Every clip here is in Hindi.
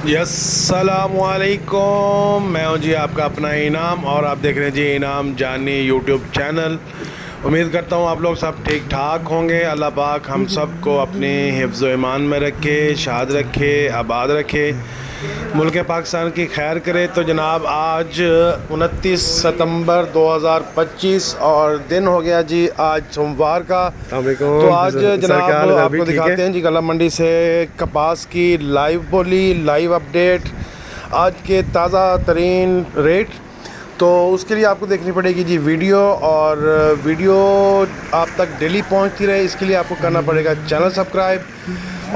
अस्सलामुअलैकुम, मैं हूं जी आपका अपना इनाम और आप देख रहे हैं जी इनाम जानी यूट्यूब चैनल। उम्मीद करता हूं आप लोग सब ठीक ठाक होंगे। अल्लाह पाक हम सब को अपने हिफ्ज़ व ईमान में रखे, शाद रखे, आबाद रखे, मुल्क पाकिस्तान की खैर करे। तो जनाब आज 29 सितंबर 2025 और दिन हो गया जी आज सोमवार का। तो आज जनाब आपको दिखाते हैं जी गला मंडी से कपास की लाइव बोली, लाइव अपडेट, आज के ताज़ा तरीन रेट। तो उसके लिए आपको देखनी पड़ेगी जी वीडियो, और वीडियो आप तक डेली पहुंचती रहे इसके लिए आपको करना पड़ेगा चैनल सब्सक्राइब।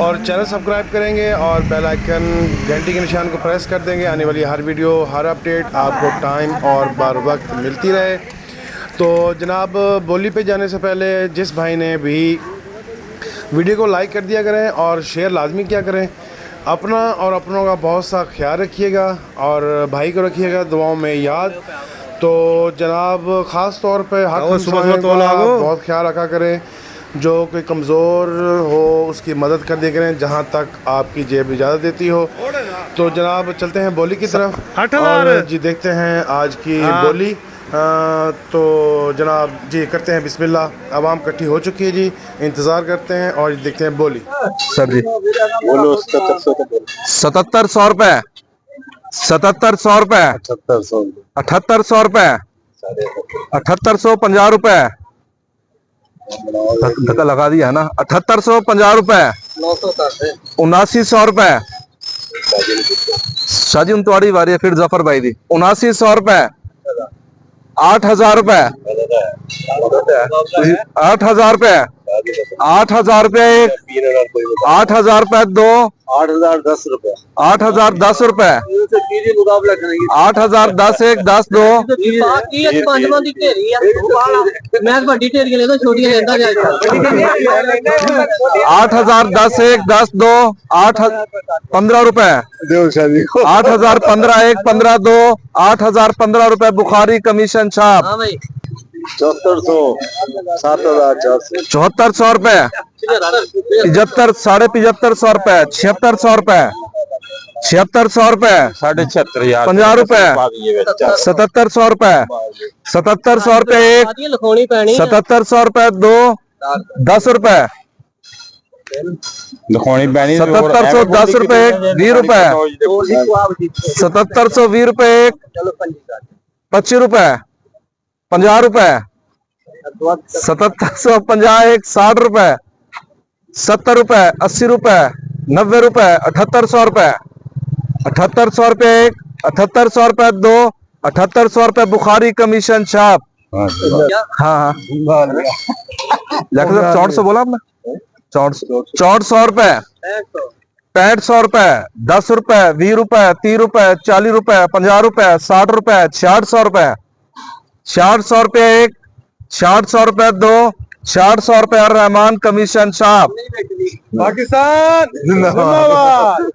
और चैनल सब्सक्राइब करेंगे और बेल आइकन घंटी के निशान को प्रेस कर देंगे, आने वाली हर वीडियो हर अपडेट आपको टाइम और बार वक्त मिलती रहे। तो जनाब बोली पे जाने से पहले जिस भाई ने भी वीडियो को लाइक कर दिया करें और शेयर लाजमी किया करें। अपना और अपनों का बहुत सा ख्याल रखिएगा और भाई को रखिएगा दुआओं में याद। तो जनाब ख़ास तौर पे हक बहुत ख्याल रखा करें, जो कोई कमज़ोर हो उसकी मदद कर दिया करें जहाँ तक आपकी जेब इजाज़त देती हो। तो जनाब चलते हैं बोली की तरफ और जी देखते हैं आज की बोली। तो जनाब जी करते हैं बिस्मिल्लाह। आवाम इकट्ठी हो चुकी है जी, इंतज़ार करते हैं और देखते हैं बोली। सर जी बोलो 7700 रुपए, 7700 रुपए, 7800 रुपए, 7850 रुपए, धक्का लगा दिया है ना। 7850 रुपए, 7900 रुपए, शाजी उनतवाड़ी वारी है, फिर जफर भाई दी 7900 रुपए, 8000 रुपए, 8000 रुपए, 8000 रुपए, 8000 रुपए, 2 8010 रुपए, 8010 रुपए, 8010, 1 10 2 8010, 1 10 2 8 15 रुपए, 8015, 1 15 2 8015 रुपए बुखारी कमीशन छाप। 7400, 7400, 7400 रुपए, 75 7550 रुपए, 7600 रुपए, 7600 रुपए, 76,500, 50 रुपए, 7700 रुपए, 7700 रुपए, 1 7700 रुपए, 2 10 रुपए, 7710 रुपए, 20 रुपए, 7720 रुपए, 25 रुपए, 50 रुपए, 7750, 60 रुपए, 70 रुपए, 80 रुपए, 90 रुपए, 7800 रुपए, 7800 रुपए, 7800 रुपए, 2 7800 रुपए बुखारी कमीशन छाप। हाँ हाँ 400 बोला आपने, 400 रुपए, 6500 रुपए, 10 रुपए, 20 रुपए, 30 रुपए, 40 रुपए, 50 रुपए, 60 रुपए, 6600 रुपए, 6600 रुपए, 1 6600 रुपए, 2 6600 रुपए रहमान कमीशन छाप। पाकिस्तान जिंदाबाद।